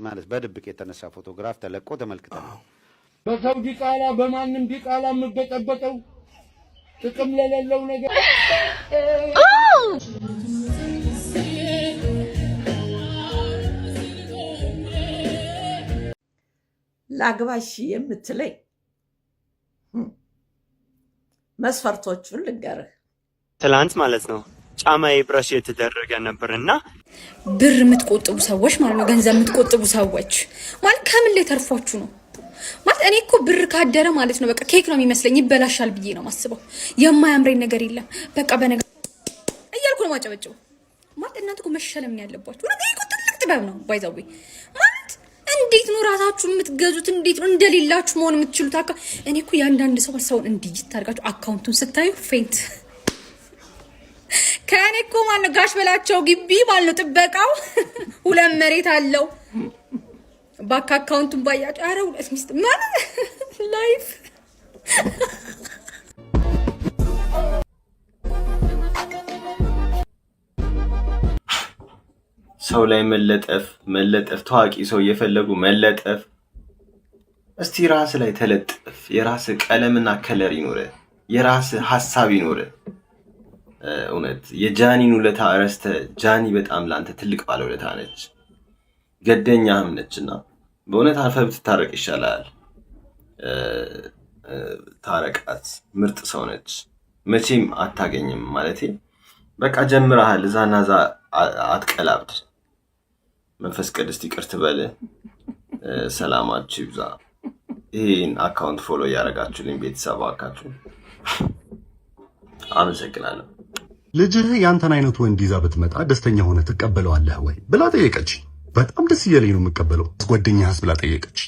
ማለት በድብቅ የተነሳ ፎቶግራፍ ተለቆ ተመልክተናል። በሰው ዲቃላ በማንም ዲቃላ የምበጠበጠው ጥቅም ለሌለው ነገር ላግባሽ የምትለኝ መስፈርቶቹን ልንገርህ። ትላንት ማለት ነው ጫማዬ ብረሽ የተደረገ ነበርና ብር የምትቆጥቡ ሰዎች ማለት ነው፣ ገንዘብ የምትቆጥቡ ሰዎች ማለት ከምን ላይ ተርፏችሁ ነው? ማለት እኔ እኮ ብር ካደረ ማለት ነው በቃ ኬክ ነው የሚመስለኝ፣ ይበላሻል ብዬ ነው ማስበው። የማያምረኝ ነገር የለም በቃ በነገር እያልኩ ነው ማጨበጭው። ማለት እናንተ እኮ መሸለም ነው ያለባችሁ። ነገር እኮ ትልቅ ጥበብ ነው ባይዛው። ማለት እንዴት ነው ራሳችሁ የምትገዙት? እንዴት ነው እንደሌላችሁ መሆን የምትችሉት? እኔ እኮ ያንዳንድ ሰውን እንዲጅት ታርጋችሁ አካውንቱን ስታዩ ፌንት ከኔ እኮ ማነው ጋሽ በላቸው ግቢ ማለት ነው ጥበቃው 2 መሬት አለው። ባንክ አካውንቱን ባያችሁ አረ 2 ሚስት ማለት ላይፍ ሰው ላይ መለጠፍ ታዋቂ ሰው እየፈለጉ መለጠፍ። እስቲ ራስ ላይ ተለጥፍ። የራስ ቀለምና ከለር ይኖር፣ የራስ ሐሳብ ይኖር። እውነት የጃኒን ውለታ ረስተ። ጃኒ በጣም ላንተ ትልቅ ባለውለታ ነች፣ ገደኛህም ነችና በእውነት አርፈህ ብትታረቅ ይሻላል። ታረቃት፣ ምርጥ ሰው ነች። መቼም አታገኝም ማለቴ በቃ ጀምረሃል። እዛና እዛ አትቀላብድ። መንፈስ ቅዱስ ይቅር ትበል። ሰላማችሁ ይብዛ። ይሄን አካውንት ፎሎ እያደረጋችሁልኝ ቤተሰብ አካችሁ አመሰግናለሁ። ልጅህ ያንተን አይነት ወንድ ይዛ ብትመጣ ደስተኛ ሆነ ትቀበለዋለህ ወይ ብላ ጠየቀች። በጣም ደስ እያለኝ ነው የምቀበለው ጓደኛህስ ብላ ጠየቀች።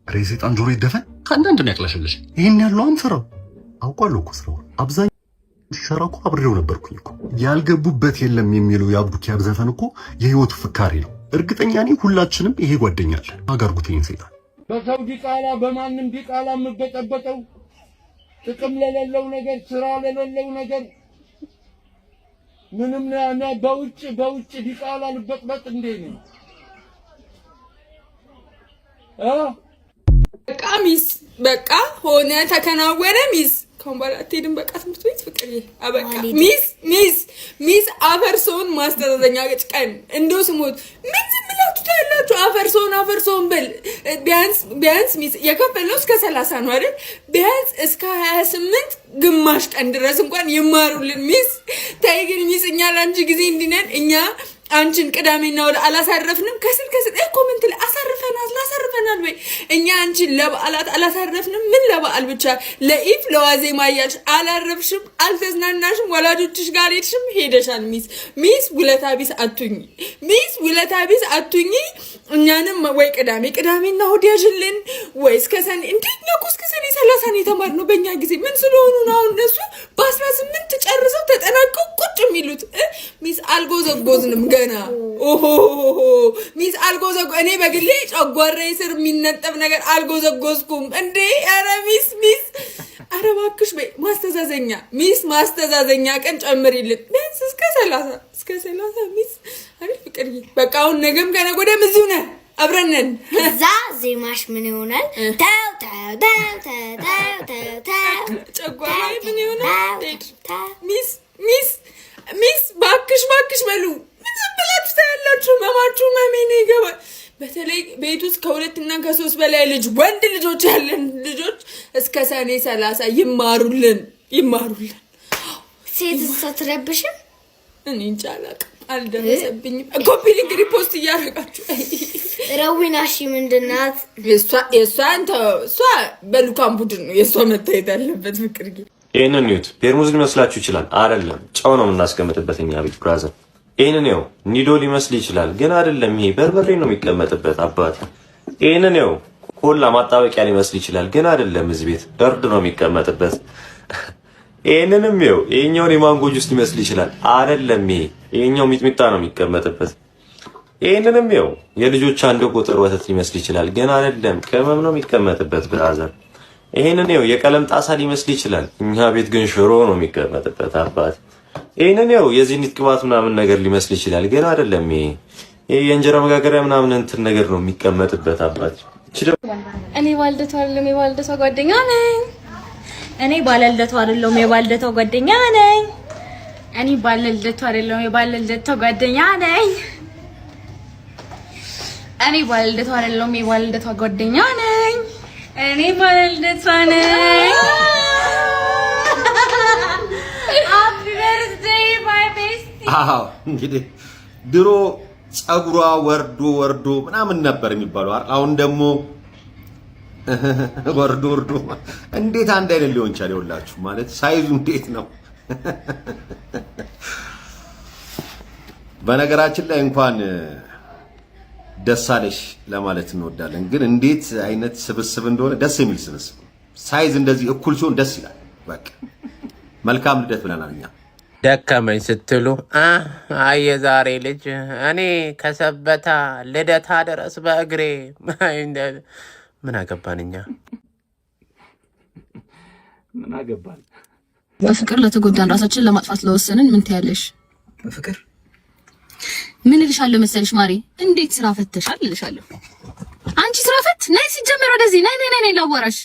ኧረ የሰይጣን ጆሮ ይደፈን። ከአንዳንድ ነው ያቅለሽልሽ። ይሄን ያለው አንሰራው አውቃለሁ እኮ ስራው አብዛኛው ሲሰራ እኮ አብሬው ነበርኩኝ እኮ። ያልገቡበት የለም የሚለው የአብዱኪያብ ዘፈን እኮ የህይወቱ ፍካሪ ነው። እርግጠኛ ነኝ ሁላችንም ይሄ ጓደኛል አጋርጉት ይሄን ሰይጣን። በሰው ዲቃላ በማንም ዲቃላ የምበጠበጠው ጥቅም ለሌለው ነገር፣ ስራ ለሌለው ነገር ምንም ነው በውጭ ዲቃላ ልበጥበጥ እንዴ ነው? በቃ ሚስ በቃ ሆነ ተከናወነ ሚስ ከንባላ አትሄድም። በቃ ትምህርት ቤት ፍቅር አበቃ። ሚስ አፈርሶን ማስተዛዘኛ ቀን እንደው ስሞት ምን ዝም ብላችሁ ታያላችሁ? አፈርሶን ብል ቢያንስ ሚስ የከፈለው እስከ 30 ነው አይደል? ቢያንስ እስከ 28 ግማሽ ቀን ድረስ እንኳን ይማሩልን ሚስ። ታይ ግን ሚስ እኛ ላንቺ ጊዜ እንዲነን እኛ አንቺን ቅዳሜና ወደ አላሳረፍንም። ከስል ኮሜንት ላይ አሳርፈናል ወይ እኛ አንቺን ለበዓላት አላሳረፍንም። ምን ለበዓል ብቻ ለኢፍ ለዋዜማ እያልሽ አላረፍሽም፣ አልተዝናናሽም፣ ወላጆችሽ ጋር ሄድሽም ሄደሻል። ሚስ ውለታ ቢስ አቱኝ። እኛንም ወይ ቅዳሜና እሑድ ያዥልን ወይ እስከ ሰኔ እንደኛ እኮ እስከ ሰኔ 30 ነው የተማርነው በእኛ ጊዜ። ምን ስለሆኑ ነው አሁን እነሱ በ18 ጨርሰው ተጠናቀው ቁጭ የሚሉት? ሚስ አልጎዘጎዝንም ገና። ኦሆ ሚስ አልጎዘጎ እኔ በግሌ ጨጓራዬ ስር የሚነጠብ ነገር አልጎዘጎዝኩም እንዴ። ኧረ ሚስ ኧረ እባክሽ በይ ማስተዛዘኛ ቀን ጨምሪልን ቢያንስ እስከ 30 ሚስ አይደል ፍቅርዬ? በቃ አሁን ነገም ከነገ ወዲያም እዚሁ ነን አብረን ነን። ከዛ ዜማሽ ምን ይሆናል? ጨጓራዬ ምን ይሆናል? ሚስ ባክሽ በሉ። ምን ዝም ብላችሁ ታያላችሁ? መማችሁ መሜኔ ይገባል። በተለይ ቤት ውስጥ ከ2 እና ከ3 በላይ ወንድ ልጆች ያለን ልጆች እስከ ሰኔ 30 ይማሩልን። ሴት ሳትረብሽም እኔ እንጃ አላውቅም፣ አልደረሰብኝም። ኮፒ ሊንክ ሪፖስት እያደረጋችሁ ረዊናሺ ምንድናት? እሷ በሉካም ቡድን ነው የእሷ መታየት ያለበት። ፍቅርዬ ይሄንን ኒውት ፔርሙዝ ሊመስላችሁ ይችላል። አይደለም፣ ጨው ነው የምናስቀምጥበት እኛ ቤት ብራዘር። ይሄንን ነው ኒዶ ሊመስል ይችላል፣ ግን አይደለም። ይሄ በርበሬ ነው የሚቀመጥበት አባት። ይሄንን ነው ኮላ ማጣበቂያ ሊመስል ይችላል፣ ግን አይደለም። እዚህ ቤት እርድ ነው የሚቀመጥበት። ይሄንንም ነው ይሄኛው የማንጎ ጁስ ሊመስል ይችላል፣ አይደለም። ይሄኛው ሚጥሚጣ ነው የሚቀመጥበት። ይሄንንም ነው የልጆች አንድ ቁጥር ወተት ሊመስል ይችላል፣ ግን አይደለም። ቅመም ነው የሚቀመጥበት ብራዘር። ይሄንን ነው የቀለም ጣሳ ሊመስል ይችላል፣ እኛ ቤት ግን ሽሮ ነው የሚቀመጥበት አባት። ይሄንን ነው የዚህኒት ቅባት ምናምን ነገር ሊመስል ይችላል፣ ግን አይደለም። ይሄ የእንጀራ መጋገሪያ ምናምን እንትን ነገር ነው የሚቀመጥበት አባት። እኔ ባልደቷ አይደለም የባልደቷ ጓደኛ ነኝ። እኔ ባለልደቷ አይደለም የባልደቷ ጓደኛ ነኝ። እኔ ባለልደቷ አይደለም የባለልደቷ ጓደኛ ነኝ። እኔ ባለልደቷ አይደለም የባለልደቷ ጓደኛ ነኝ። እኔ ባለልደቷ ነኝ። ሃፒ በርዝዴይ ማይ ቤስቲ። አዎ እንግዲህ ድሮ ጸጉሯ ወርዶ ምናምን ነበር የሚባለው። አሁን ደግሞ ወርዶ እንዴት አንድ አይነት ሊሆን ይችላል? ይኸውላችሁ ማለት ሳይዙ እንዴት ነው? በነገራችን ላይ እንኳን ደስ አለሽ ለማለት እንወዳለን። ግን እንዴት አይነት ስብስብ እንደሆነ ደስ የሚል ስብስብ፣ ሳይዝ እንደዚህ እኩል ሲሆን ደስ ይላል። በቃ መልካም ልደት ብለናል እኛ። ደከመኝ ስትሉ የዛሬ ልጅ እኔ ከሰበታ ልደታ ድረስ በእግሬ ምን አገባን እኛ ምን አገባን? በፍቅር ለተጎዳን ራሳችንን ለማጥፋት ለወሰንን ምን ትያለሽ? በፍቅር ምን እልሻለሁ መሰለሽ ማሪ፣ እንዴት ስራ ፈተሻል እልሻለሁ። አንቺ ስራ ፈት ነይ፣ ሲጀመር ወደዚህ ነይ ላዋራሽ።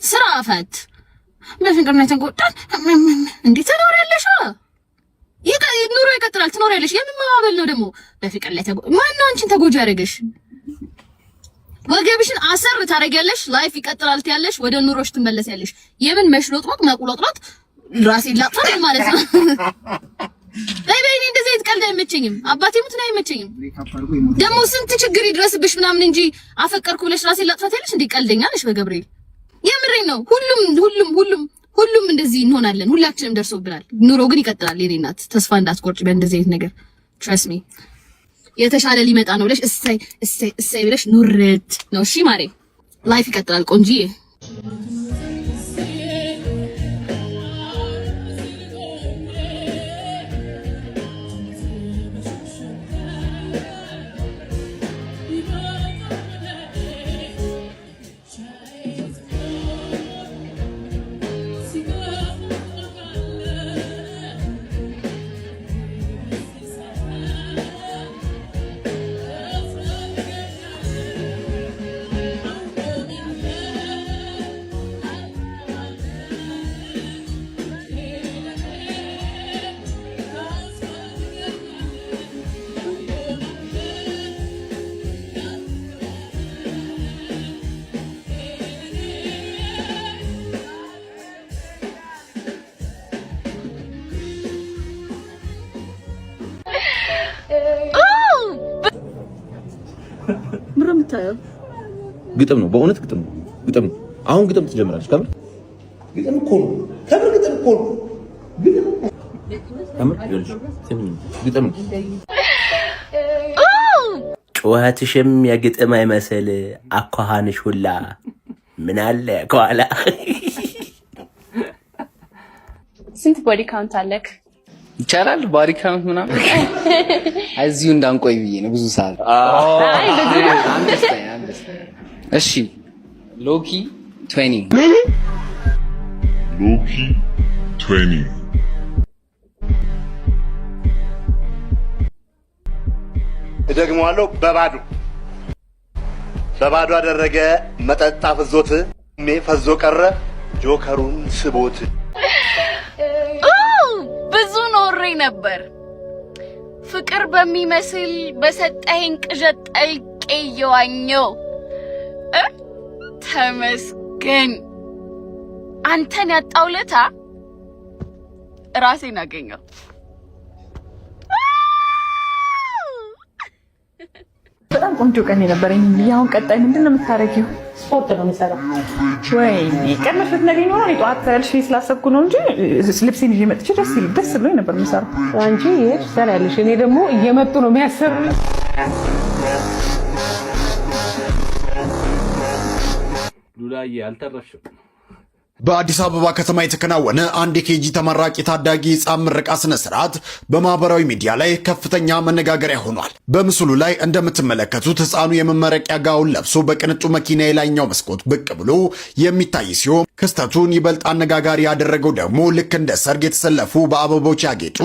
ስራ ፈት በፍቅር ነው የተጎዳን። እንዴት ትኖሪያለሽ? ኑሮ ይቀጥላል፣ ትኖሪያለሽ። የምን ማባበል ነው ደግሞ? በፍቅር ላይ ማነው አንቺን ተጎጂ ያደረገሽ? ወገብሽን አሰር ታረጊያለሽ፣ ላይፍ ይቀጥላል ትያለሽ፣ ወደ ኑሮሽ ትመለሳለሽ። የምን መሽሎጥሎጥ መቁሎጥሎጥ ራሴን ላጥፋ ማለት ነው። በይበይኔ እንደዚህ ቀልድ አይመቸኝም። አባቴ ሙት ነው አይመቸኝም። ደግሞ ስንት ችግር ይድረስብሽ ምናምን እንጂ አፈቀርኩ ብለሽ ራሴን ላጥፋት ያለሽ እንዴ? ቀልደኛ ነሽ በገብርኤል። የምሬን ነው። ሁሉም እንደዚህ እንሆናለን። ሁላችንም ደርሶብናል። ኑሮ ግን ይቀጥላል። የኔ እናት ተስፋ እንዳትቆርጭ በእንደዚህ አይነት ነገር ትረስት ሚ። የተሻለ ሊመጣ ነው ብለሽ እሰይ ብለሽ ኑርት ነው። እሺ ማሬ፣ ላይፍ ይቀጥላል ቆንጂዬ። ግጥም ነው፣ በእውነት ግጥም ነው። አሁን ግጥም ትጀምራለች። ከምር ግጥም እኮ ነው። ግጥም ጩኸትሽም የግጥም አይመስል አኳኋንሽ ሁላ ምን አለ ከኋላ። ስንት ቦዲ ካውንት አለክ? ይቻላል ቦዲ ካውንት ምናምን እዚሁ እንዳንቆይ ብዬ ነው ብዙ ሰዓት። እሺ ሎኪ 20 እደግመዋለሁ። በባዶ አደረገ መጠጣ ፍዞት ፈዞ ቀረ ጆከሩን ስቦት። ብዙ ኖሬ ነበር ፍቅር በሚመስል በሰጠኸኝ ቅዠት ጠልቄ እየዋኘው ተመስገን። አንተን ያጣው ለታ ራሴን አገኘው። በጣም ቆንጆ ቀን የነበረኝ። አሁን ቀጣይ ምንድን ነው የምታረጊው? ስፖርት ነው የምሰራው። ወይኔ ቀድመሽ ብትነግሪኝ ኖሮ እኔ ጠዋት ትሰሪያለሽ ስላሰብኩ ነው እንጂ ልብሴን ይዤ መጥቼ ደስ ብሎኝ ነበር የምሰራው። አንቺ ይሄድ ትሰሪያለሽ፣ እኔ ደግሞ እየመጡ ነው የሚያሰሩኝ። ሉላዬ አልተረፍሽም። በአዲስ አበባ ከተማ የተከናወነ አንድ የኬጂ ተመራቂ ታዳጊ ሕፃን ምረቃ ስነ ስርዓት በማህበራዊ ሚዲያ ላይ ከፍተኛ መነጋገሪያ ሆኗል። በምስሉ ላይ እንደምትመለከቱት ሕፃኑ የመመረቂያ ጋውን ለብሶ በቅንጡ መኪና የላይኛው መስኮት ብቅ ብሎ የሚታይ ሲሆን ክስተቱን ይበልጥ አነጋጋሪ ያደረገው ደግሞ ልክ እንደ ሰርግ የተሰለፉ በአበቦች ያጌጡ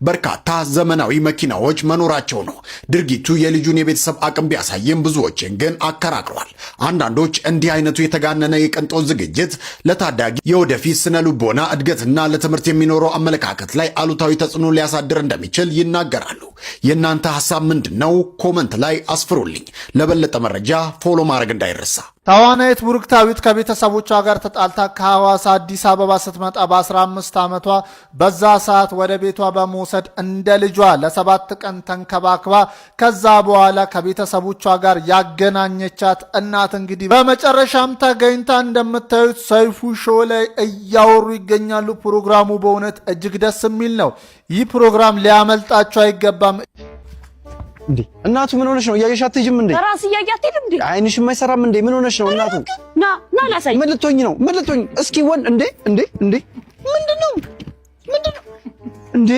በርካታ ዘመናዊ መኪናዎች መኖራቸው ነው። ድርጊቱ የልጁን የቤተሰብ አቅም ቢያሳይም ብዙዎችን ግን አከራክሯል። አንዳንዶች እንዲህ አይነቱ የተጋነነ የቅንጦት ዝግጅት ለታዳጊ የወደፊት ስነ ልቦና እድገትና ለትምህርት የሚኖረው አመለካከት ላይ አሉታዊ ተጽዕኖ ሊያሳድር እንደሚችል ይናገራሉ። የእናንተ ሐሳብ ምንድነው? ኮመንት ላይ አስፍሩልኝ። ለበለጠ መረጃ ፎሎ ማድረግ እንዳይረሳ። ተዋናይት ብሩክታዊት ከቤተሰቦቿ ጋር ተጣልታ ከሐዋሳ አዲስ አበባ ስትመጣ በ15 ዓመቷ በዛ ሰዓት ወደ ቤቷ በመውሰድ እንደ ልጇ ለ7 ቀን ተንከባክባ ከዛ በኋላ ከቤተሰቦቿ ጋር ያገናኘቻት እናት እንግዲህ በመጨረሻም ተገኝታ እንደምታዩት ሰይፉ ሾው ላይ እያወሩ ይገኛሉ። ፕሮግራሙ በእውነት እጅግ ደስ የሚል ነው። ይህ ፕሮግራም ሊያመልጣቸው አይገባም። እንዴ እናቱ ምን ሆነሽ ነው? እያየሽ አትሄጂም እንዴ? ራስ እያያት አይደል እንዴ? አይንሽ የማይሰራም እንዴ? ምን ሆነሽ ነው እናቱ? ና ላሳይ። ምን ልትሆኝ ነው? ምን ልትሆኝ? እስኪ ወን እንዴ ምንድነው እንዴ?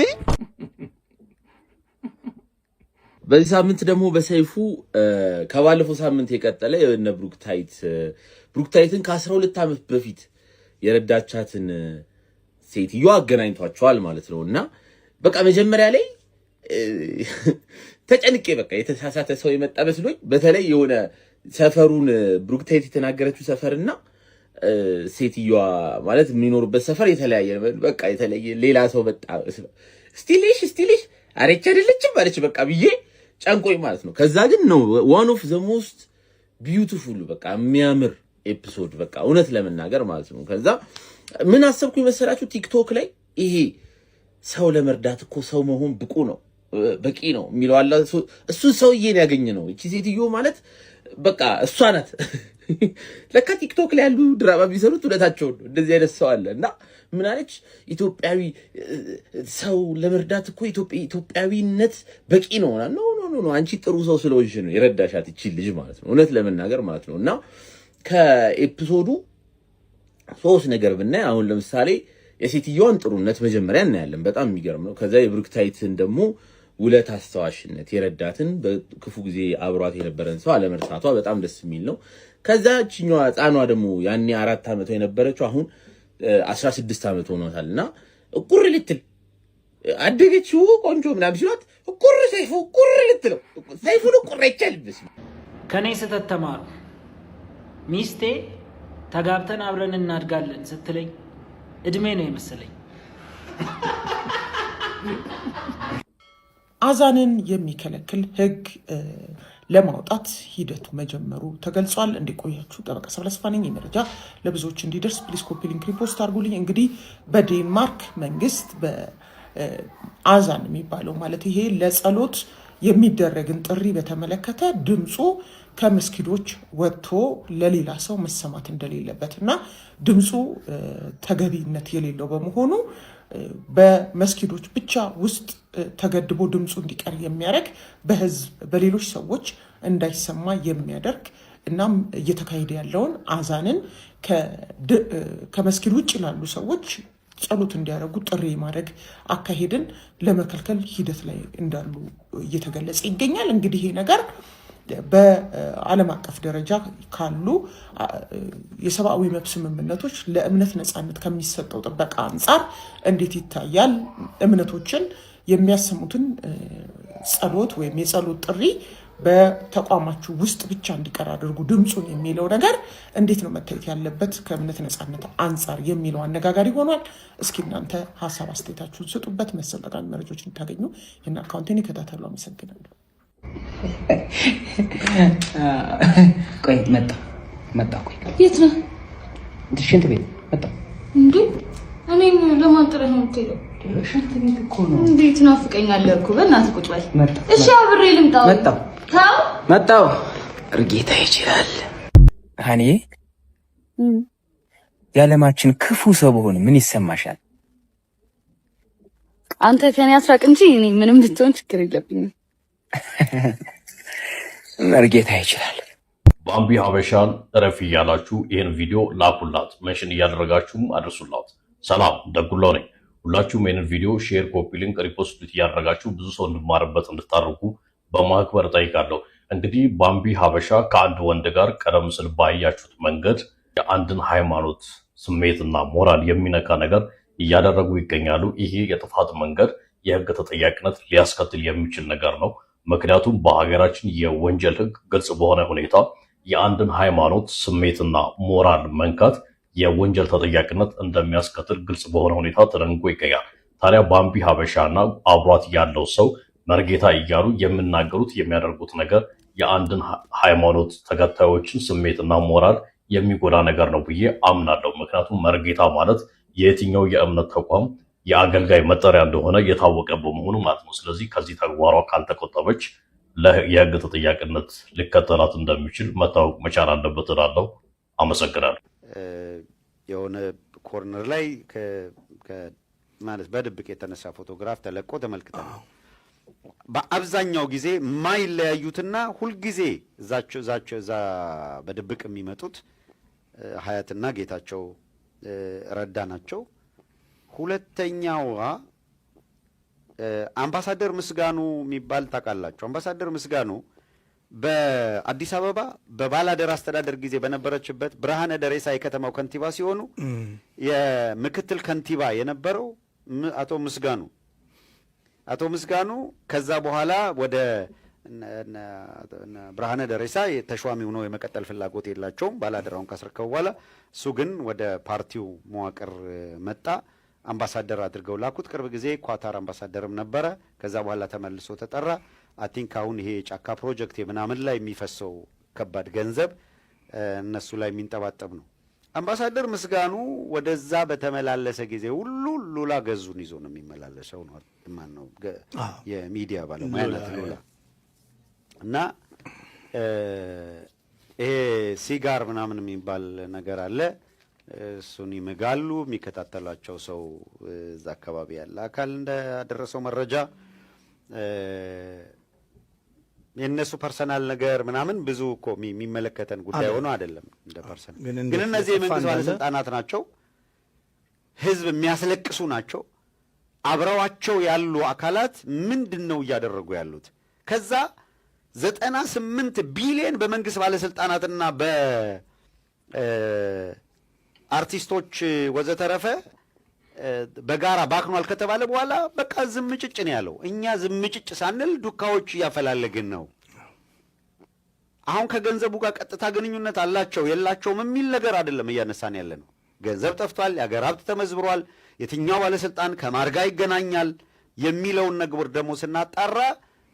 በዚህ ሳምንት ደግሞ በሰይፉ ከባለፈው ሳምንት የቀጠለ የነ ብሩክታይትን ከ12 ዓመት በፊት የረዳቻትን ሴትዮ አገናኝቷቸዋል ማለት ነው። እና በቃ መጀመሪያ ላይ ተጨንቄ በቃ የተሳሳተ ሰው የመጣ መስሎኝ፣ በተለይ የሆነ ሰፈሩን ብሩክታይት የተናገረችው ሰፈርና ሴትዮዋ ማለት የሚኖሩበት ሰፈር የተለያየ በቃ የተለየ ሌላ ሰው መጣ። ስቲልሽ አሬች አይደለችም ማለች በቃ ብዬ ጨንቆኝ ማለት ነው። ከዛ ግን ነው ዋን ኦፍ ዘ ሞስት ቢዩቲፉል በቃ የሚያምር ኤፒሶድ በቃ እውነት ለመናገር ማለት ነው። ከዛ ምን አሰብኩኝ መሰላችሁ? ቲክቶክ ላይ ይሄ ሰው ለመርዳት እኮ ሰው መሆን ብቁ ነው በቂ ነው የሚለው አለ። እሱን ሰውዬን ያገኘ ነው። እቺ ሴትዮ ማለት በቃ እሷ ናት። ለካ ቲክቶክ ላይ ያሉ ድራማ ቢሰሩት እውነታቸውን ነው። እንደዚህ አይነት ሰው አለ እና ምን አለች? ኢትዮጵያዊ ሰው ለመርዳት እኮ ኢትዮጵያዊነት በቂ ነው። ኖ አንቺ ጥሩ ሰው ስለሆንሽ ነው የረዳሻት እቺ ልጅ ማለት ነው። እውነት ለመናገር ማለት ነው። እና ከኤፒሶዱ 3 ነገር ብናይ አሁን ለምሳሌ የሴትዮዋን ጥሩነት መጀመሪያ እናያለን። በጣም የሚገርም ነው። ከዛ የብሩክታይትን ደግሞ ውለት አስተዋሽነት የረዳትን በክፉ ጊዜ አብሯት የነበረን ሰው አለመርሳቷ በጣም ደስ የሚል ነው። ከዛ እቺኛዋ ህፃኗ ደግሞ ያኔ 4 ዓመቷ የነበረችው አሁን 16 ዓመት ሆኗታልና እቁር ልትል አደገች። ቆንጆ ምናምን ሲሏት እቁር ሰይፉ እቁር ልትለው ሰይፉን እቁር አይቻልብስ። ከኔ ስህተት ተማሩ። ሚስቴ ተጋብተን አብረን እናድጋለን ስትለኝ እድሜ ነው የመሰለኝ። አዛንን የሚከለክል ህግ ለማውጣት ሂደቱ መጀመሩ ተገልጿል። እንዲቆያችሁ ጠበቃ ሰብለስፋ ነኝ። የመረጃ ለብዙዎች እንዲደርስ ፕሊስ ኮፒ ሊንክ ሪፖስት አድርጉልኝ። እንግዲህ በዴንማርክ መንግስት በአዛን የሚባለው ማለት ይሄ ለጸሎት የሚደረግን ጥሪ በተመለከተ ድምፁ ከመስጊዶች ወጥቶ ለሌላ ሰው መሰማት እንደሌለበት እና ድምፁ ተገቢነት የሌለው በመሆኑ በመስጊዶች ብቻ ውስጥ ተገድቦ ድምፁ እንዲቀር የሚያደርግ በህዝብ በሌሎች ሰዎች እንዳይሰማ የሚያደርግ እናም እየተካሄደ ያለውን አዛንን ከመስጊድ ውጭ ላሉ ሰዎች ጸሎት እንዲያደርጉ ጥሪ ማድረግ አካሄድን ለመከልከል ሂደት ላይ እንዳሉ እየተገለጸ ይገኛል። እንግዲህ ይሄ ነገር በዓለም አቀፍ ደረጃ ካሉ የሰብአዊ መብት ስምምነቶች ለእምነት ነፃነት ከሚሰጠው ጥበቃ አንጻር እንዴት ይታያል? እምነቶችን የሚያሰሙትን ጸሎት ወይም የጸሎት ጥሪ በተቋማችሁ ውስጥ ብቻ እንዲቀር አድርጉ ድምፁን የሚለው ነገር እንዴት ነው መታየት ያለበት ከእምነት ነፃነት አንጻር የሚለው አነጋጋሪ ሆኗል። እስኪ እናንተ ሀሳብ አስተያየታችሁን ስጡበት። መሰል ጠቃሚ መረጃዎች እንድታገኙ ይህን አካውንቴን ይከታተሉ። አመሰግናለሁ። ቆይ መጣ። ቆይ የት ነው? ሽንት ቤት መጣ። እንዴ እኔን ለማንጠረህ ነው የምትሄደው? ሽንት ቤት እኮ ነው። እንዴት ናፍቀኛለህ እኮ። በእናትህ ቁጭ በል። እሺ አብሬ ልምጣው። መጣው። እርጌታ ይችላል። ሀኒ የዓለማችን ክፉ ሰው በሆነ ምን ይሰማሻል? አንተ ከኔ አስራቅ እንጂ እኔ ምንም ብትሆን ችግር የለብኝም። መርጌታ ይችላል። ባምቢ ሀበሻን እረፊ እያላችሁ ይህን ቪዲዮ ላኩላት፣ ሜንሽን እያደረጋችሁም አድርሱላት። ሰላም ደጉሎ ነኝ። ሁላችሁም ይህን ቪዲዮ ሼር፣ ኮፒ ሊንክ፣ ሪፖስት እያደረጋችሁ ብዙ ሰው እንድማርበት እንድታደርጉ በማክበር ጠይቃለሁ። እንግዲህ ባምቢ ሀበሻ ከአንድ ወንድ ጋር ቀደም ሲል ባያችሁት መንገድ የአንድን ሃይማኖት ስሜትና ሞራል የሚነካ ነገር እያደረጉ ይገኛሉ። ይሄ የጥፋት መንገድ የህግ ተጠያቂነት ሊያስከትል የሚችል ነገር ነው። ምክንያቱም በሀገራችን የወንጀል ህግ ግልጽ በሆነ ሁኔታ የአንድን ሃይማኖት ስሜትና ሞራል መንካት የወንጀል ተጠያቂነት እንደሚያስከትል ግልጽ በሆነ ሁኔታ ተደንግጎ ይገኛል። ታዲያ ባምቢ ሀበሻና አብሯት ያለው ሰው መርጌታ እያሉ የሚናገሩት የሚያደርጉት ነገር የአንድን ሃይማኖት ተከታዮችን ስሜትና ሞራል የሚጎዳ ነገር ነው ብዬ አምናለሁ። ምክንያቱም መርጌታ ማለት የየትኛው የእምነት ተቋም የአገልጋይ መጠሪያ እንደሆነ የታወቀ በመሆኑ ማለት ነው። ስለዚህ ከዚህ ተግባሯ ካልተቆጠበች የህግ ተጠያቂነት ሊከተላት እንደሚችል መታወቅ መቻል አለበት እላለሁ። አመሰግናለሁ። የሆነ ኮርነር ላይ ማለት በድብቅ የተነሳ ፎቶግራፍ ተለቆ ተመልክተናል። በአብዛኛው ጊዜ ማይለያዩትና ሁልጊዜ እዛ በድብቅ የሚመጡት ሀያትና ጌታቸው ረዳ ናቸው። ሁለተኛዋ አምባሳደር ምስጋኑ የሚባል ታውቃላችሁ? አምባሳደር ምስጋኑ በአዲስ አበባ በባላደር አስተዳደር ጊዜ በነበረችበት ብርሃነ ደሬሳ የከተማው ከንቲባ ሲሆኑ የምክትል ከንቲባ የነበረው አቶ ምስጋኑ ከዛ በኋላ ወደ ብርሃነ ደሬሳ ተሿሚ ሆነው የመቀጠል ፍላጎት የላቸውም። ባላደራውን ካስረከቡ በኋላ እሱ ግን ወደ ፓርቲው መዋቅር መጣ። አምባሳደር አድርገው ላኩት። ቅርብ ጊዜ ኳታር አምባሳደርም ነበረ። ከዛ በኋላ ተመልሶ ተጠራ። አቲንክ አሁን ይሄ የጫካ ፕሮጀክት የምናምን ላይ የሚፈሰው ከባድ ገንዘብ እነሱ ላይ የሚንጠባጠብ ነው። አምባሳደር ምስጋኑ ወደዛ በተመላለሰ ጊዜ ሁሉ ሉላ ገዙን ይዞ ነው የሚመላለሰው ነው። ማን ነው የሚዲያ ባለሙያ ናት ሉላ። እና ይሄ ሲጋር ምናምን የሚባል ነገር አለ። እሱን ይምጋሉ። የሚከታተሏቸው ሰው እዛ አካባቢ ያለ አካል እንዳደረሰው መረጃ የእነሱ ፐርሰናል ነገር ምናምን ብዙ እኮ የሚመለከተን ጉዳይ ሆኖ አይደለም። እንደ ፐርሰናል ግን እነዚህ የመንግስት ባለስልጣናት ናቸው፣ ህዝብ የሚያስለቅሱ ናቸው። አብረዋቸው ያሉ አካላት ምንድን ነው እያደረጉ ያሉት? ከዛ 98 ቢሊዮን በመንግስት ባለስልጣናትና በአርቲስቶች ወዘተረፈ በጋራ ባክኗል ከተባለ በኋላ በቃ ዝምጭጭ ነው ያለው። እኛ ዝምጭጭ ሳንል ዱካዎች እያፈላለግን ነው። አሁን ከገንዘቡ ጋር ቀጥታ ግንኙነት አላቸው የላቸውም የሚል ነገር አይደለም እያነሳን ያለ ነው። ገንዘብ ጠፍቷል፣ የአገር ሀብት ተመዝብሯል፣ የትኛው ባለስልጣን ከማርጋ ይገናኛል የሚለውን ነገር ደግሞ ስናጣራ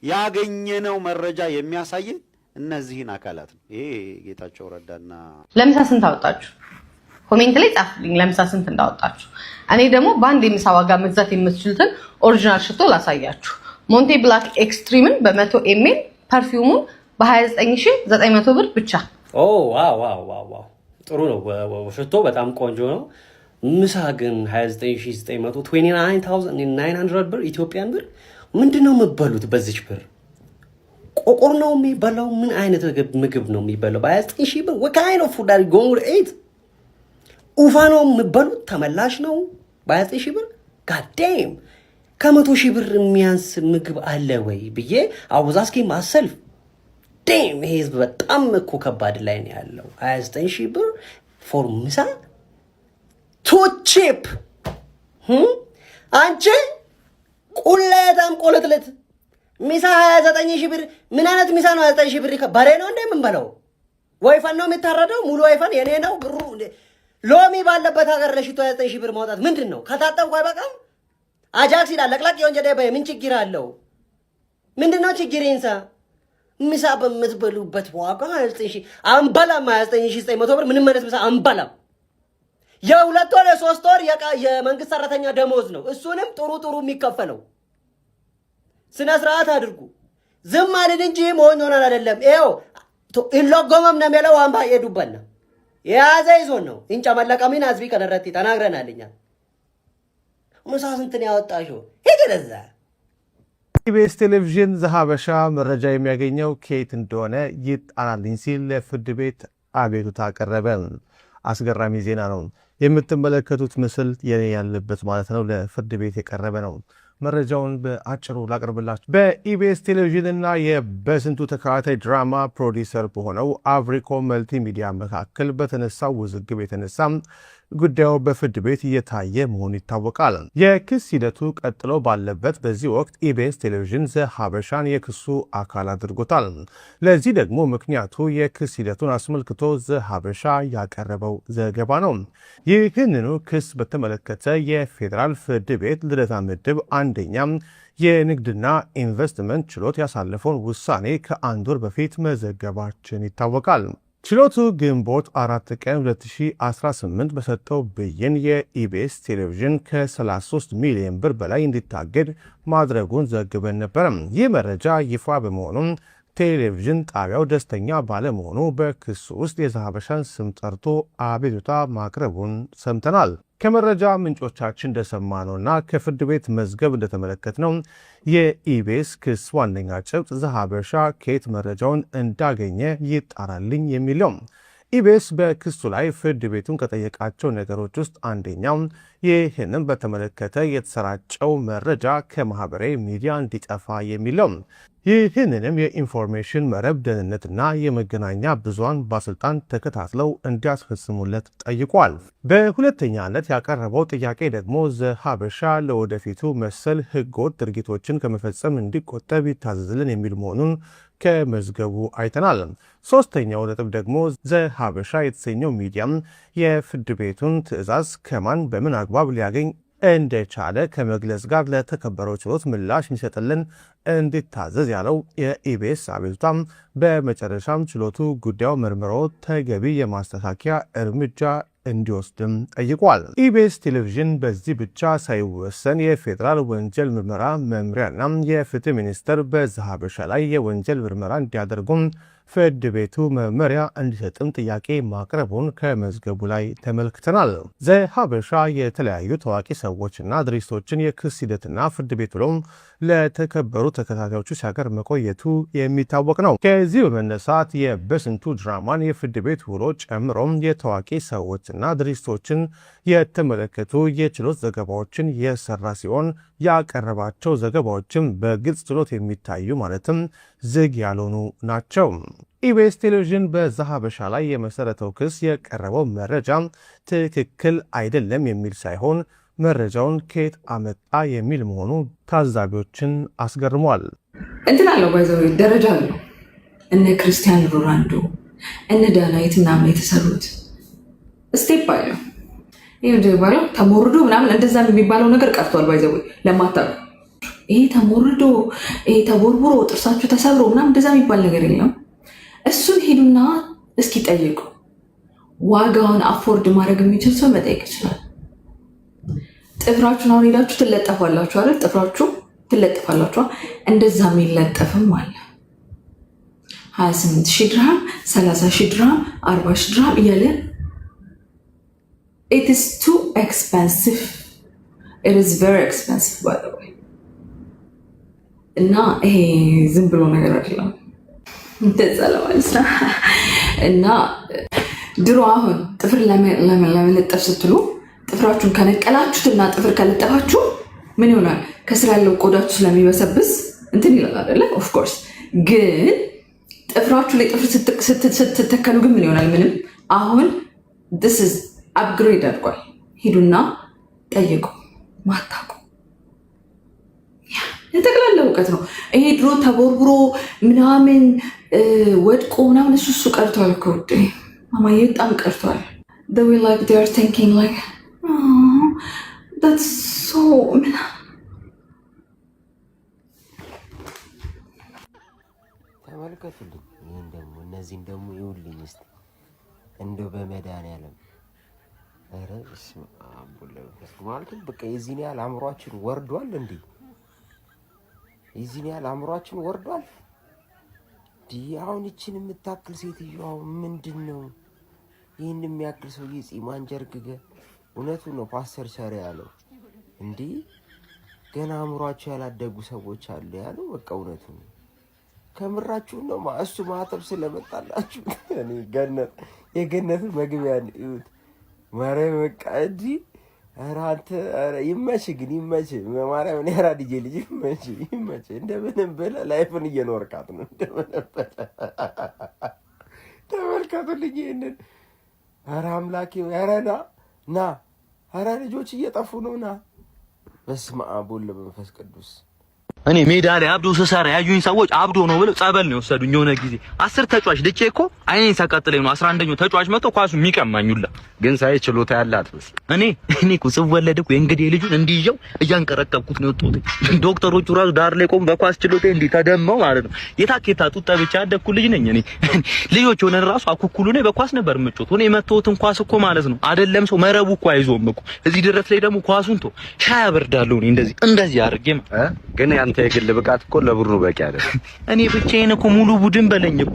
ያገኘነው መረጃ የሚያሳየን እነዚህን አካላት ነው። ይሄ ጌታቸው ረዳና ለምሳ ስንት አወጣችሁ? ኮሜንት ላይ ጻፉልኝ ለምሳ ስንት እንዳወጣችሁ። እኔ ደግሞ በአንድ የምሳ ዋጋ መግዛት የምትችሉትን ኦሪጂናል ሽቶ ላሳያችሁ። ሞንቴ ብላክ ኤክስትሪምን በ100 ኤምኤል ፐርፊውሙን በ29900 ብር ብቻ። ኦ ዋው ዋው ዋው ጥሩ ነው። ሽቶ በጣም ቆንጆ ነው። ምሳ ግን 29900 ብር ኢትዮጵያን ብር። ምንድነው የምትበሉት በዚች ብር? ቆቆር ነው የሚበላው? ምን አይነት ምግብ ነው የሚበላው በ29000 ብር? what kind of food are you going to eat? ኡፋ ነው የምትበሉት? ተመላሽ ነው በ29000 ብር? god damn ከ100,000 ብር የሚያንስ ምግብ አለ ወይ ብዬ አወዛስኪ ማሰልፍ ዴም ይሄ ህዝብ በጣም እኮ ከባድ ላይ ነው ያለው። 29000 ብር ፎር ምሳ ቱ ቺፕ። አንቺ ቁለታም ቆለጥለት ሚሳ 29000 ብር። ምን አይነት ሚሳ ነው 29000 ብር? በሬ ነው እንደ የምንበላው? ወይፈን ነው የሚታረደው? ሙሉ ወይፈን የኔ ነው ብሩ። ሎሚ ባለበት ሀገር ለሽቶ 29000 ብር ማውጣት ምንድን ነው? ከታጠብኩ አይበቃም? አጃክስ ይላል ለቅላቅ የወንጀል ባይ ምን ችግር አለው? ምንድነው ችግር? ይንሳ ምሳ በምትበሉበት ዋጋ 29000 አንበላም። 29900 ብር ምንም አይነት ምሳ አንበላም። የ2 ወር የ3 ወር የመንግስት ሰራተኛ ደሞዝ ነው። እሱንም ጥሩ የሚከፈለው። ስነ ስርዓት አድርጉ። ዝም አልን እንጂ መሆን ሆናል አይደለም። ይሄው ኢሎጎመም ነው የሚለው አምባ የዱበና የያዘ ይዞን ነው እንጫ መለቀሚን አዝቢ ከነረቲ ተናግረናልኛ። ምሳ ስንት ነው ያወጣሽው? ሄደ ለዛ ኢቢኤስ ቴሌቪዥን ዘሀበሻ መረጃ የሚያገኘው ከየት እንደሆነ ይጣራልኝ ሲል ለፍርድ ቤት አቤቱታ አቀረበ። አስገራሚ ዜና ነው። የምትመለከቱት ምስል የኔ ያለበት ማለት ነው ለፍርድ ቤት የቀረበ ነው። መረጃውን በአጭሩ ላቅርብላችሁ። በኢቢኤስ ቴሌቪዥን እና የበስንቱ ተከታታይ ድራማ ፕሮዲውሰር በሆነው አፍሪኮም መልቲሚዲያ መካከል በተነሳው ውዝግብ የተነሳ ጉዳዩ በፍርድ ቤት እየታየ መሆኑ ይታወቃል። የክስ ሂደቱ ቀጥሎ ባለበት በዚህ ወቅት ኢቢኤስ ቴሌቪዥን ዘሀበሻን የክሱ አካል አድርጎታል። ለዚህ ደግሞ ምክንያቱ የክስ ሂደቱን አስመልክቶ ዘሀበሻ ያቀረበው ዘገባ ነው። ይህንኑ ክስ በተመለከተ የፌዴራል ፍርድ ቤት ልደታ ምድብ አንደኛ የንግድና ኢንቨስትመንት ችሎት ያሳለፈውን ውሳኔ ከአንድ ወር በፊት መዘገባችን ይታወቃል። ችሎቱ ግንቦት 4 ቀን 2018 በሰጠው ብይን የኢቢኤስ ቴሌቪዥን ከ33 ሚሊዮን ብር በላይ እንዲታገድ ማድረጉን ዘግበን ነበር። ይህ መረጃ ይፋ በመሆኑም ቴሌቪዥን ጣቢያው ደስተኛ ባለመሆኑ በክሱ ውስጥ የዘሀበሻን ስም ጠርቶ አቤቱታ ማቅረቡን ሰምተናል። ከመረጃ ምንጮቻችን እንደሰማነውና ከፍርድ ቤት መዝገብ እንደተመለከትነው የኢቢኤስ ክስ ዋነኛ ጭብጥ ዘሀበሻ ከየት መረጃውን እንዳገኘ ይጣራልኝ የሚለው። ኢቢኤስ በክሱ ላይ ፍርድ ቤቱን ከጠየቃቸው ነገሮች ውስጥ አንደኛው ይህንም በተመለከተ የተሰራጨው መረጃ ከማህበራዊ ሚዲያ እንዲጠፋ የሚለው። ይህንንም የኢንፎርሜሽን መረብ ደህንነትና የመገናኛ ብዙሃን ባለስልጣን ተከታትለው እንዲያስፈጽሙለት ጠይቋል። በሁለተኛነት ያቀረበው ጥያቄ ደግሞ ዘሀበሻ ለወደፊቱ መሰል ህገወጥ ድርጊቶችን ከመፈጸም እንዲቆጠብ ይታዘዝልን የሚል መሆኑን ከመዝገቡ አይተናል። ሶስተኛው ነጥብ ደግሞ ዘሀበሻ የተሰኘው ሚዲያም የፍርድ ቤቱን ትዕዛዝ ከማን በምን አግባብ ሊያገኝ እንደቻለ ከመግለጽ ጋር ለተከበረው ችሎት ምላሽ እንዲሰጥልን እንዲታዘዝ ያለው የኢቢኤስ አቤቱታም በመጨረሻም ችሎቱ ጉዳዩ መርምሮ ተገቢ የማስተካከያ እርምጃ እንዲወስድም ጠይቋል። ኢቢኤስ ቴሌቪዥን በዚህ ብቻ ሳይወሰን የፌዴራል ወንጀል ምርመራ መምሪያና የፍትህ ሚኒስቴር በዘሀበሻ ላይ የወንጀል ምርመራ እንዲያደርጉም ፍርድ ቤቱ መመሪያ እንዲሰጥም ጥያቄ ማቅረቡን ከመዝገቡ ላይ ተመልክተናል። ዘሀበሻ የተለያዩ ታዋቂ ሰዎችና ድርጅቶችን የክስ ሂደትና ፍርድ ቤት ብሎም ለተከበሩ ተከታታዮቹ ሲያቀርብ መቆየቱ የሚታወቅ ነው። ከዚህ በመነሳት የበስንቱ ድራማን የፍርድ ቤት ውሎ ጨምሮም የታዋቂ ሰዎችና ድርጅቶችን የተመለከቱ የችሎት ዘገባዎችን የሰራ ሲሆን ያቀረባቸው ዘገባዎችም በግልጽ ችሎት የሚታዩ ማለትም ዝግ ያልሆኑ ናቸው። ኢቢኤስ ቴሌቪዥን በዘሀበሻ ላይ የመሰረተው ክስ የቀረበው መረጃ ትክክል አይደለም የሚል ሳይሆን መረጃውን ከየት አመጣ የሚል መሆኑ ታዛቢዎችን አስገርሟል። እንትን አለው ባይዘው ደረጃ አለው። እነ ክርስቲያን ሮናልዶ እነ ዳናይት ምናምን የተሰሩት ስቴፕ አለው። ይሄ ባለው ተሞርዶ ምናምን እንደዛ የሚባለው ነገር ቀርቷል። ባይዘው ለማታውቁ ይሄ ተሞርዶ ይሄ ተቦርቡሮ ጥርሳችሁ ተሰብሮ ምናምን እንደዛ የሚባል ነገር የለም። እሱን ሄዱና እስኪ ጠይቁ። ዋጋውን አፎርድ ማድረግ የሚችል ሰው መጠየቅ ይችላል። ጥፍራችሁን አሁን ሄዳችሁ ትለጠፋላችሁ አይደል? ጥፍራችሁ ትለጥፋላችሁ። እንደዛ የሚለጠፍም አለ 28,000 ድርሃም፣ 30,000 ድርሃም፣ 40,000 ድርሃም እያለ it is too expensive. It is very expensive by the way. እና ይሄ ዝም ብሎ ነገር አይደለም። እንደዛ ለማለት ነው። እና ድሮ አሁን ጥፍር ለመለጠፍ ስትሉ ጥፍራችሁን ከነቀላችሁትና ጥፍር ከለጠፋችሁ ምን ይሆናል? ከስር ያለው ቆዳችሁ ስለሚበሰብስ እንትን ይላል አይደለ? ኦፍ ኮርስ። ግን ጥፍራችሁ ላይ ጥፍር ስትተከሉ ግን ምን ይሆናል? ምንም። አሁን this is upgrade አድርጓል። ሂዱና ጠይቁ። ማታውቁ የተቀላለ እውቀት ነው ይሄ። ድሮ ተቦርብሮ ምናምን ወድቆ ምናምን እሱ ቀርቷል እኮ ውዴ ማማዬ፣ በጣም ቀርቷል። the way like they are thinking like oh that's so ተመልከቱልኝ። ይሄን ደግሞ እነዚህን ደግሞ ይውልኝ እስቲ እንደው በመድኃኒዓለም ኧረ በስመ አብ ወወልድ ማለት በቃ የዚህን ያህል አእምሯችን ወርዷል እንዴ? የዚህን ያህል አእምሯችን ወርዷል። አሁን ይችን የምታክል ሴትዮ ምንድን ነው ይህን የሚያክል ሰውዬ ጺም አንጀርግገ? እውነቱ ነው ፓስተር ቸር ያለው እንዲህ ገና አእምሯቸው ያላደጉ ሰዎች አሉ ያሉ በቃ እውነቱን ከምራችሁ ነው እሱ ማተብ ስለመጣላችሁ እኔ የገነት መግቢያ ነው ማርያም በቃ እንጂ ኧረ አንተ ኧረ ይመች ግን ይመች ማርያም እኔ ኧረ ልጄ ልጅ ይመች እንደምንም ብለህ ላይፍን እየኖርካት ነው እንደምንም ብለህ ተመልከቱልኝ ይሄንን ኧረ አምላኬ ኧረ ና ኧረ ልጆች እየጠፉ ነው ና በስመ አብ ወወልድ ወመንፈስ ቅዱስ እኔ ሜዳ ላይ አብዶ ሰሳራ ያዩኝ ሰዎች አብዶ ነው ብለው ጸበል ነው ወሰዱኝ የሆነ ጊዜ 10 ተጫዋች ልጬ እኮ አይኔን ሳቃጥለኝ ነው 11ኛው ተጫዋች መጥቶ ኳሱ የሚቀማኙላ ግን ሳይ ችሎታ ያላት እኔ እኮ ስወለድ እኮ እንግዲህ ልጁን እንዲይው እያንቀረቀብኩት ነው የወጣሁት ዶክተሮቹ ራሱ ዳር ላይ ቆም በኳስ ችሎታ እንዲ ተደመው ማለት ነው የታኬታ ጡጣ ብቻ ያደኩ ልጅ ነኝ እኔ ልጆች ሆነን ራሱ አኩኩሉ ነው በኳስ ነበር የምጮት እኔ መተውትን ኳስ እኮ ማለት ነው አይደለም ሰው መረቡ እኮ አይዞም እኮ እዚህ ድረስ ላይ ደግሞ ኳሱን ቶ ሻይ አበርዳለሁ እኔ እንደዚህ አድርጌ ግን ያንተ የግል ብቃት እኮ ለብሩ በቂ አይደለም እኔ ብቻዬን እኮ ሙሉ ቡድን በለኝ እኮ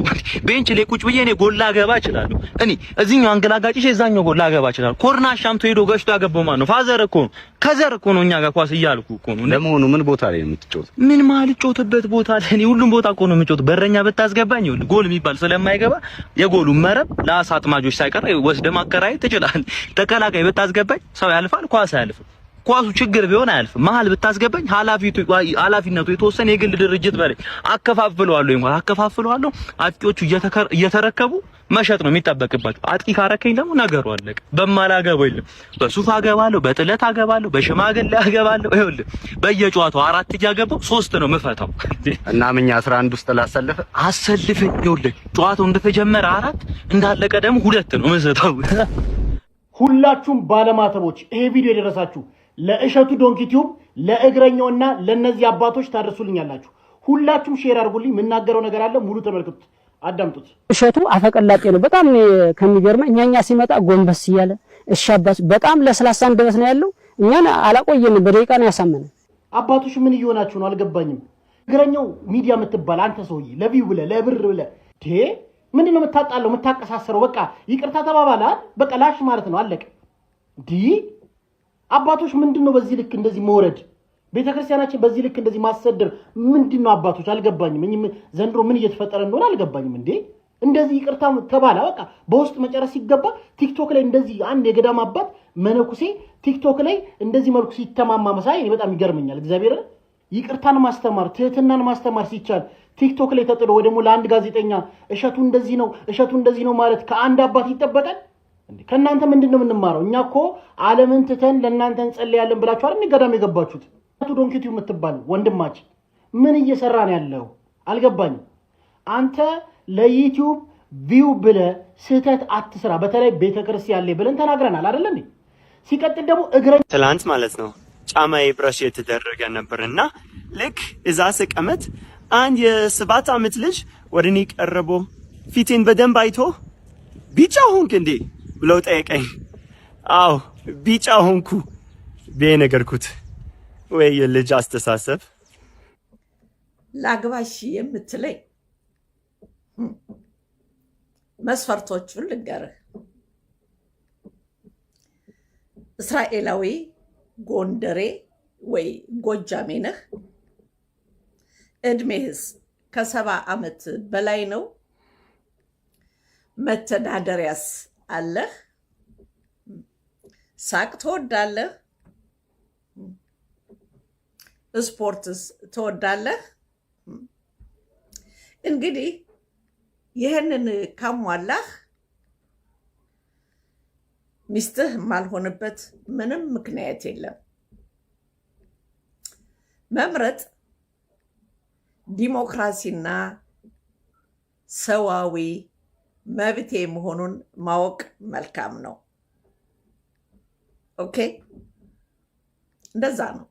ቤንች ላይ ቁጭ ብዬ እኔ ጎል ላገባ እችላለሁ እኔ እዚህኛው አንገላጋጭሽ እዛኛው ጎል ላገባ እችላለሁ ኮርና ሻምቶ ሄዶ ገሽቶ ያገባው ማን ነው ፋዘር እኮ ነው ከዘር እኮ ነው እኛ ጋር ኳስ እያልኩ እኮ ነው ለመሆኑ ምን ቦታ ላይ የምትጫወት ምን ማለት ጮትበት ቦታ ላይ እኔ ሁሉም ቦታ እኮ ነው የምጫወት በረኛ ብታስገባኝ ይሁን ጎል የሚባል ስለማይገባ የጎሉን መረብ ለአሳ አጥማጆች ሳይቀር ወስደ ማከራየት ትችላለህ ተከላካይ ብታስገባኝ ሰው ያልፋል ኳስ አያልፍም ኳሱ ችግር ቢሆን አያልፍ መሀል ብታስገባኝ ኃላፊነቱ የተወሰነ የግል ድርጅት በላይ አከፋፍለዋለሁ አጥቂዎቹ እየተረከቡ መሸጥ ነው የሚጠበቅባቸው አጥቂ ካረከኝ ደግሞ ነገሩ አለቀ በማላገባው የለም በሱፍ አገባለሁ በጥለት አገባለሁ በሽማግሌ አገባለሁ ይኸውልህ በየጨዋታው 4 እያገባው 3 ነው የምፈታው እና ምኛ 11 ውስጥ አሰልፍ ይኸውልህ ጨዋታው እንደተጀመረ 4 እንዳለቀ ደግሞ 2 ነው የምሰጠው ሁላችሁም ባለማተቦች ይሄ ቪዲዮ የደረሳችሁ ለእሸቱ ዶንኪ ቲዩብ ለእግረኛውና ለነዚህ አባቶች ታደርሱልኛላችሁ ሁላችሁም ሼር አድርጉልኝ የምናገረው ነገር አለ ሙሉ ተመልከቱት አዳምጡት እሸቱ አፈቀላጤ ነው በጣም ከሚገርመኝ እኛኛ ሲመጣ ጎንበስ ይያለ እሻባስ በጣም ለስላሳ እንደበት ነው ያለው እኛን አላቆየንም በደቂቃ ነው ያሳመነ አባቶች ምን እየሆናችሁ ነው አልገባኝም እግረኛው ሚዲያ የምትባል አንተ ሰውዬ ለቪው ብለ ለብር ብለ ምንድነው የምታጣለው የምታቀሳሰረው በቃ ይቅርታ ተባባላል በቃ ላሽ ማለት ነው አለቀ አባቶች ምንድነው በዚህ ልክ እንደዚህ መውረድ ቤተክርስቲያናችን በዚህ ልክ እንደዚህ ማሰደብ ምንድነው አባቶች አልገባኝም ዘንድሮ ምን እየተፈጠረ እንደሆነ አልገባኝም እንደዚህ ይቅርታ ተባላ በቃ በውስጥ መጨረስ ሲገባ ቲክቶክ ላይ እንደዚህ አንድ የገዳም አባት መነኩሴ ቲክቶክ ላይ እንደዚህ መልኩ ሲተማማ መሳይ በጣም ይገርመኛል እግዚአብሔር ይቅርታን ማስተማር ትህትናን ማስተማር ሲቻል ቲክቶክ ላይ ተጥሎ ወይ ደግሞ ለአንድ ጋዜጠኛ እሸቱ እንደዚህ ነው ማለት ከአንድ አባት ይጠበቃል ከናንተ ምንድነው የምንማረው እኛ እኮ ዓለምን ትተን ለናንተ እንጸልያለን ብላችሁ አይደል ገዳም የገባችሁት እሸቱ ዶንኪ ቲዩብ የምትባል ወንድማችን ምን እየሰራ ነው ያለው አልገባኝም አንተ ለዩቲዩብ ቪው ብለ ስህተት አትስራ በተለይ ቤተክርስቲያን ላይ ብለን ተናግረናል አይደል እንዴ ሲቀጥል ደግሞ እግረኛ ትላንት ማለት ነው ጫማዬ ብረሽ የተደረገ ነበርና ልክ እዛ ስቀመጥ አንድ የ7 ዓመት ልጅ ወደኔ ቀርቦ ፊቴን በደንብ አይቶ ቢጫ ሆንክ እንዴ ብሎ ጠየቀኝ አዎ ቢጫ ሆንኩ በነገርኩት ወይ የልጅ አስተሳሰብ ላግባሽ የምትለኝ መስፈርቶቹን ልንገርህ እስራኤላዊ ጎንደሬ ወይ ጎጃሜ ነህ እድሜህስ ከ70 ዓመት በላይ ነው መተዳደሪያስ አለህ ሳቅ ትወዳለህ ስፖርትስ ትወዳለህ እንግዲህ ይሄንን ካሟላህ ሚስትህ ማልሆንበት ምንም ምክንያት የለም መምረጥ ዲሞክራሲና ሰዋዊ መብቴ መሆኑን ማወቅ መልካም ነው ኦኬ እንደዛ ነው